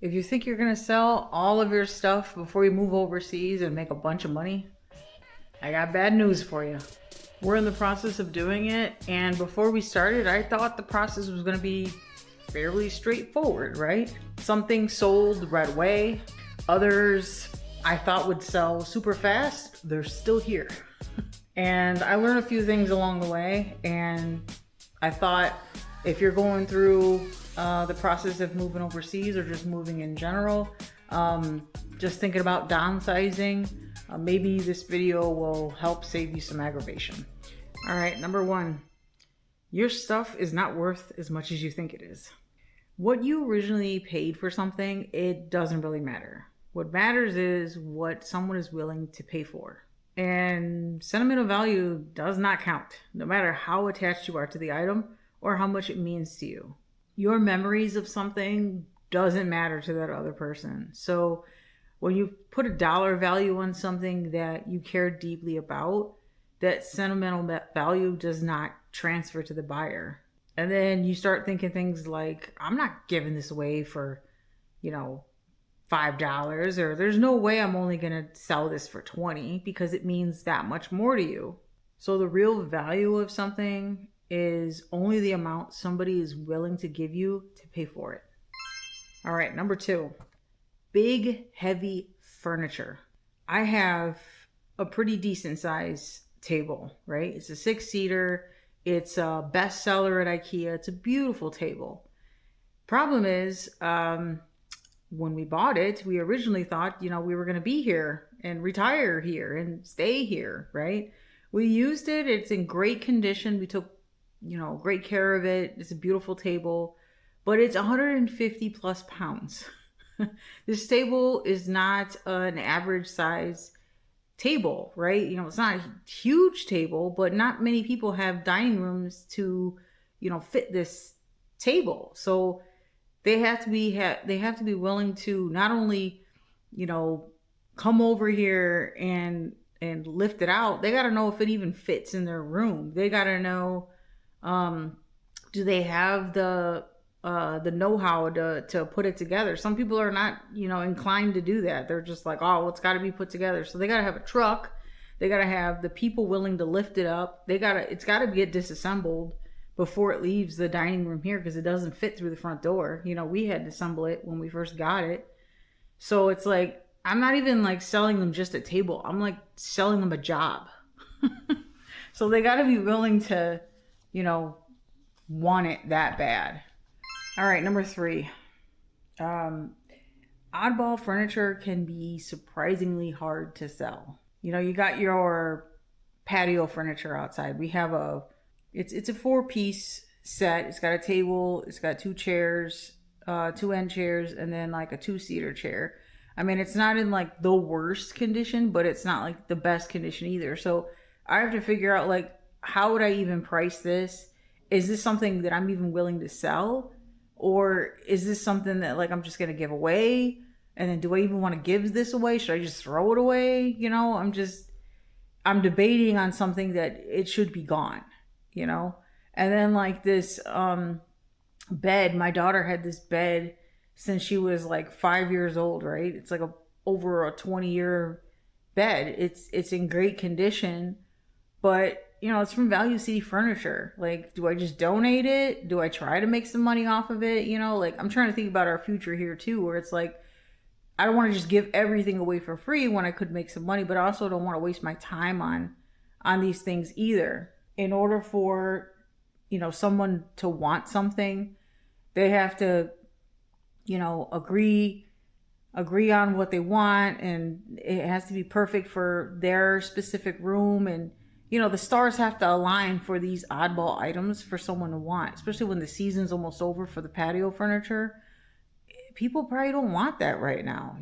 If you think you're gonna sell all of your stuff before you move overseas and make a bunch of money, I got bad news for you. We're in the process of doing it, and before we started, I thought the process was gonna be fairly straightforward, right? Some things sold right away, others I thought would sell super fast. They're still here. And I learned a few things along the way, and I thought if you're going through the process of moving overseas or just moving in general, just thinking about downsizing, maybe this video will help save you some aggravation. All right, number one, your stuff is not worth as much as you think it is. What you originally paid for something, it doesn't really matter. What matters is what someone is willing to pay for. And sentimental value does not count, no matter how attached you are to the item or how much it means to you. Your memories of something doesn't matter to that other person. So when you put a dollar value on something that you care deeply about, that sentimental value does not transfer to the buyer. And then you start thinking things like, I'm not giving this away for, $5, or there's no way I'm only going to sell this for 20 because it means that much more to you. So the real value of something is only the amount somebody is willing to give you to pay for it. All right, number two, big, heavy furniture. I have a pretty decent size table, right? It's a 6-seater. It's a bestseller at IKEA. It's a beautiful table. Problem is, when we bought it, we originally thought, we were going to be here and retire here and stay here, right? We used it. It's in great condition. We took, great care of it. It's a beautiful table, but it's 150 plus pounds. This table is not an average size table, right? It's not a huge table, but not many people have dining rooms to, fit this table. So they have to be willing to not only, come over here and lift it out. They got to know if it even fits in their room. They got to know, do they have the know-how to put it together? Some people are not, inclined to do that. They're just like, oh, well, it's got to be put together. So they got to have a truck. They got to have the people willing to lift it up. It's got to get disassembled before it leaves the dining room here because it doesn't fit through the front door. We had to assemble it when we first got it. So it's like, I'm not even like selling them just a table. I'm like selling them a job. So they got to be willing to, want it that bad. All right, number three. Oddball furniture can be surprisingly hard to sell. You got your patio furniture outside. We have it's a 4-piece set. It's got a table, it's got 2 chairs, 2 end chairs, and then like a 2-seater chair. I mean, it's not in like the worst condition, but it's not like the best condition either. So I have to figure out like, how would I even price this? Is this something that I'm even willing to sell? Or is this something that like I'm just going to give away? And then do I even want to give this away? Should I just throw it away? I'm debating on something that it should be gone, And then like this bed, my daughter had this bed since she was like 5 years old, right? It's like over a 20-year bed. It's in great condition, but it's from Value City Furniture. Like, do I just donate it? Do I try to make some money off of it? Like I'm trying to think about our future here too, where it's like, I don't want to just give everything away for free when I could make some money, but I also don't want to waste my time on these things either. In order for, someone to want something, they have to, agree on what they want, and it has to be perfect for their specific room. And, the stars have to align for these oddball items for someone to want, especially when the season's almost over for the patio furniture. People probably don't want that right now,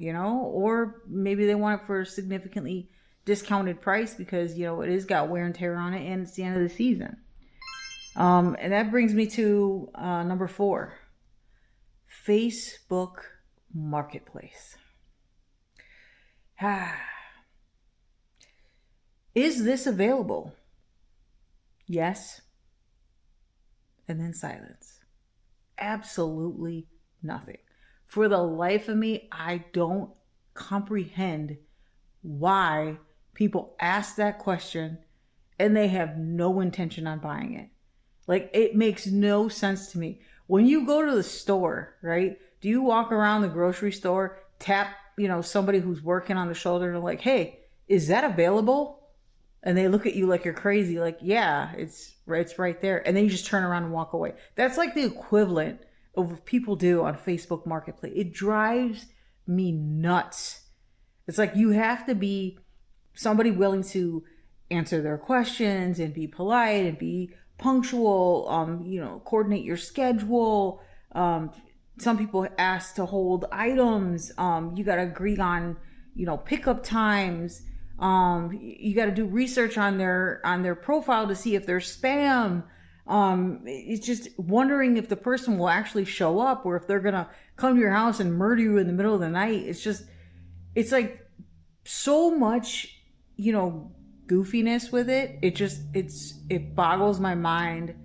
or maybe they want it for a significantly discounted price because, it has got wear and tear on it and it's the end of the season. And that brings me to number 4, Facebook Marketplace. Is this available? Yes. And then silence. Absolutely nothing. For the life of me, I don't comprehend why people ask that question and they have no intention on buying it. Like, it makes no sense to me. When you go to the store, right? Do you walk around the grocery store, tap, somebody who's working on the shoulder and like, hey, is that available? And they look at you like you're crazy. Like, yeah, it's right there. And then you just turn around and walk away. That's like the equivalent of what people do on Facebook Marketplace. It drives me nuts. It's like you have to be somebody willing to answer their questions and be polite and be punctual, coordinate your schedule. Some people ask to hold items. You got to agree on, pickup times. You got to do research on their profile to see if they're spam. It's just wondering if the person will actually show up or if they're going to come to your house and murder you in the middle of the night. It's like so much, goofiness with it. It boggles my mind,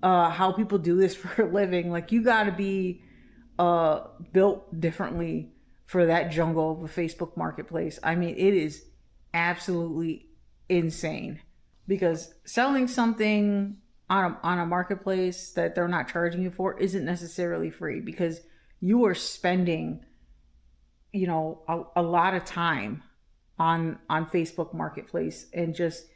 how people do this for a living. Like, you got to be, built differently for that jungle of a Facebook Marketplace. I mean, it is absolutely insane, because selling something on a marketplace that they're not charging you for isn't necessarily free, because you are spending, a lot of time on Facebook Marketplace, and just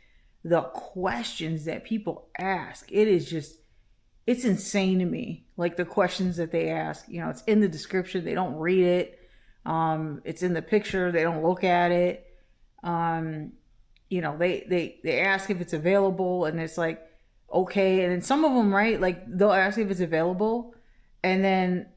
the questions that people ask. It's insane to me. Like, the questions that they ask, it's in the description. They don't read it. It's in the picture. They don't look at it. They ask if it's available, and it's like, okay. And then some of them, right? Like, they'll ask if it's available, and then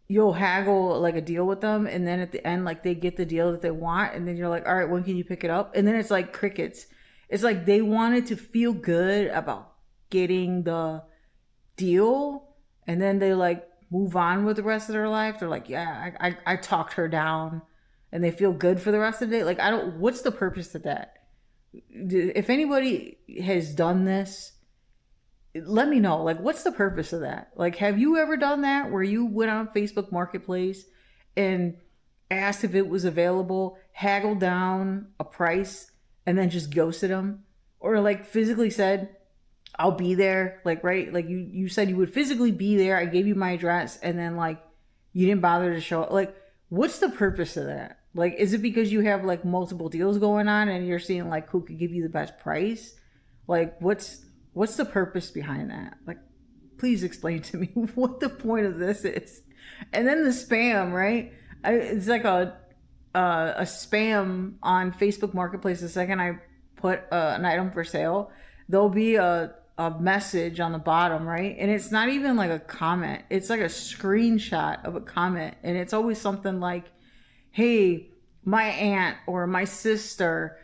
you'll haggle like a deal with them. And then at the end, like, they get the deal that they want. And then you're like, all right, when can you pick it up? And then it's like crickets. It's like they wanted to feel good about getting the deal, and then they like move on with the rest of their life. They're like, yeah, I talked her down, and they feel good for the rest of the day. Like, what's the purpose of that? If anybody has done this, let me know. Like, what's the purpose of that? Like, have you ever done that where you went on Facebook Marketplace and asked if it was available, haggled down a price, and then just ghosted them? Or like physically said, I'll be there. Like, right? Like, you said you would physically be there. I gave you my address, and then like you didn't bother to show up. Like, what's the purpose of that? Like, is it because you have like multiple deals going on and you're seeing like who could give you the best price? Like, what's the purpose behind that? Like, please explain to me what the point of this is. And then the spam, right? It's like a spam on Facebook Marketplace. The second I put an item for sale, there'll be a message on the bottom, right? And it's not even like a comment. It's like a screenshot of a comment. And it's always something like, hey, my aunt or my sister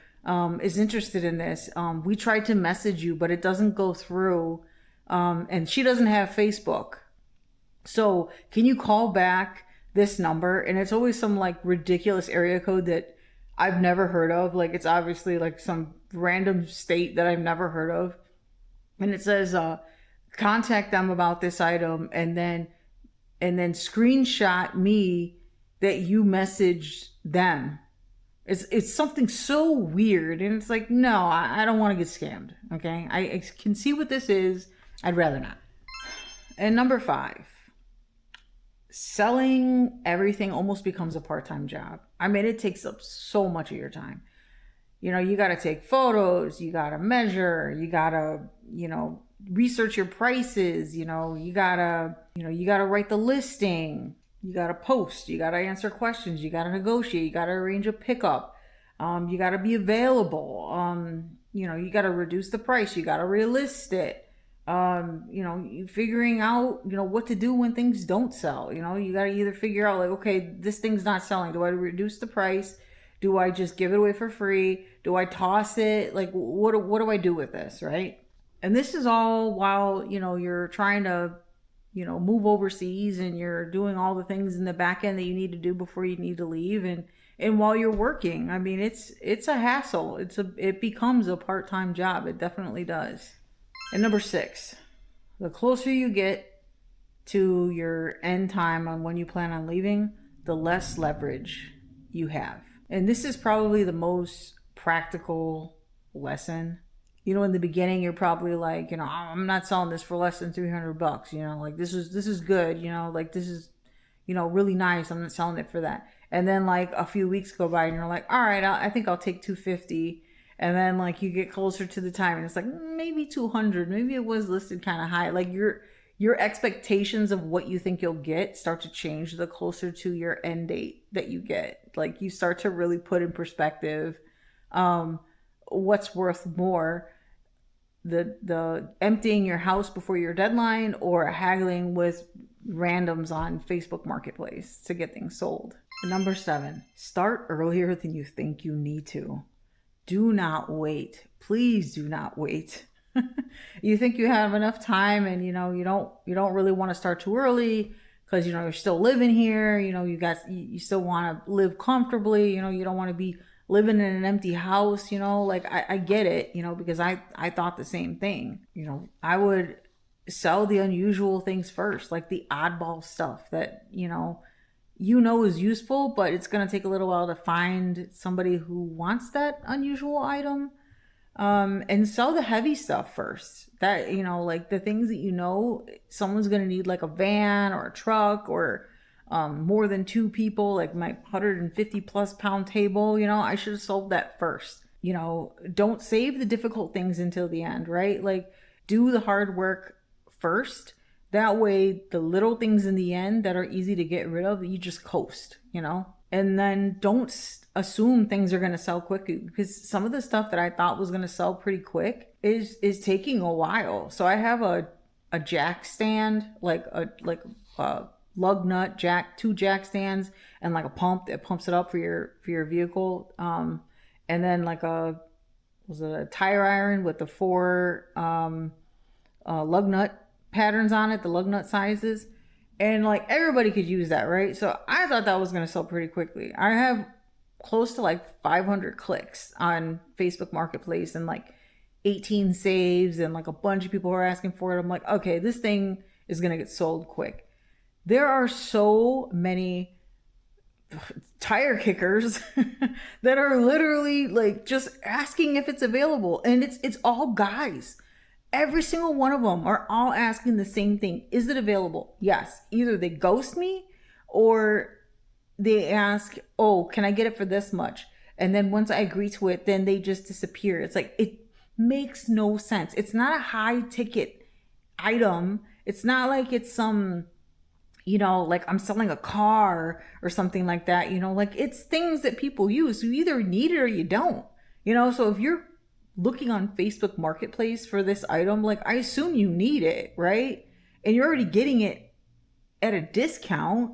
is interested in this. We tried to message you, but it doesn't go through. And she doesn't have Facebook. So can you call back this number? And it's always some like ridiculous area code that I've never heard of. Like, it's obviously like some random state that I've never heard of. And it says, contact them about this item, and then screenshot me that you messaged them. It's something so weird. And it's like, no, I don't want to get scammed. Okay. I can see what this is. I'd rather not. And number 5, selling everything almost becomes a part-time job. I mean, it takes up so much of your time. You got to take photos, you got to measure, you got to, research your prices, you got to write the listing, you got to post, you got to answer questions, you got to negotiate, you got to arrange a pickup, you got to be available, you got to reduce the price, you got to relist it, figuring out, what to do when things don't sell. You got to either figure out like, okay, this thing's not selling. Do I reduce the price? Do I just give it away for free? Do I toss it? Like, what do I do with this, right? And this is all while, you're trying to, move overseas, and you're doing all the things in the back end that you need to do before you need to leave. And while you're working, I mean, it's a hassle. It becomes a part-time job. It definitely does. And number 6, the closer you get to your end time on when you plan on leaving, the less leverage you have. And this is probably the most practical lesson. In the beginning, you're probably like, I'm not selling this for less than $300. Like this is good. Like this is, really nice. I'm not selling it for that. And then like a few weeks go by and you're like, all right, I think I'll take 250. And then like you get closer to the time and it's like maybe 200. Maybe it was listed kind of high. Like your expectations of what you think you'll get start to change the closer to your end date that you get. Like you start to really put in perspective what's worth more, the emptying your house before your deadline or haggling with randoms on Facebook Marketplace to get things sold. Number 7, start earlier than you think you need to. Do not wait. Please do not wait. You think you have enough time and you don't really want to start too early because you're still living here, you still want to live comfortably, you don't want to be living in an empty house, like I get it, because I thought the same thing. I would sell the unusual things first, like the oddball stuff that is useful, but it's going to take a little while to find somebody who wants that unusual item. And sell the heavy stuff first. That, like the things that someone's going to need, like a van or a truck or more than 2 people, like my 150 plus pound table, I should have sold that first. Don't save the difficult things until the end, right? Like do the hard work first. That way the little things in the end that are easy to get rid of, you just coast, and then don't assume things are going to sell quickly, because some of the stuff that I thought was going to sell pretty quick is taking a while. So I have a jack stand, like a lug nut jack, 2 jack stands, and like a pump that pumps it up for your vehicle. And then like a tire iron with the 4 lug nut patterns on it, the lug nut sizes. And like everybody could use that, right? So I thought that was going to sell pretty quickly. I have close to like 500 clicks on Facebook Marketplace and like 18 saves and like a bunch of people are asking for it. I'm like, okay, this thing is going to get sold quick. There are so many tire kickers that are literally like just asking if it's available, and it's all guys. Every single one of them are all asking the same thing. Is it available? Yes. Either they ghost me or they ask, oh, can I get it for this much? And then once I agree to it, then they just disappear. It's like, it makes no sense. It's not a high ticket item. It's not like it's some, like I'm selling a car or something like that, like it's things that people use. You either need it or you don't, so if you're looking on Facebook Marketplace for this item, like I assume you need it, right? And you're already getting it at a discount.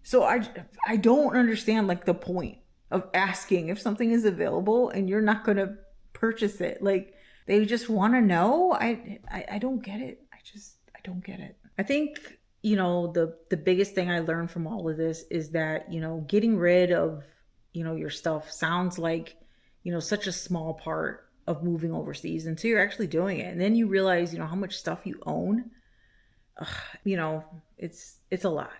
So I don't understand like the point of asking if something is available and you're not going to purchase it. Like they just want to know. I don't get it. I don't get it. I think, the biggest thing I learned from all of this is that, getting rid of, your stuff sounds like, such a small part of moving overseas until you're actually doing it. And then you realize, how much stuff you own. It's a lot.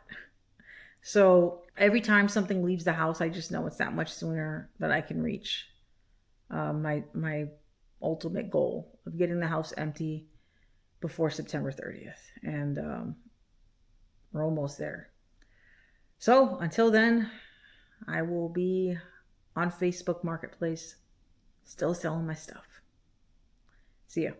So every time something leaves the house, I just know it's that much sooner that I can reach my ultimate goal of getting the house empty before September 30th. And we're almost there. So until then, I will be on Facebook Marketplace, still selling my stuff. See ya.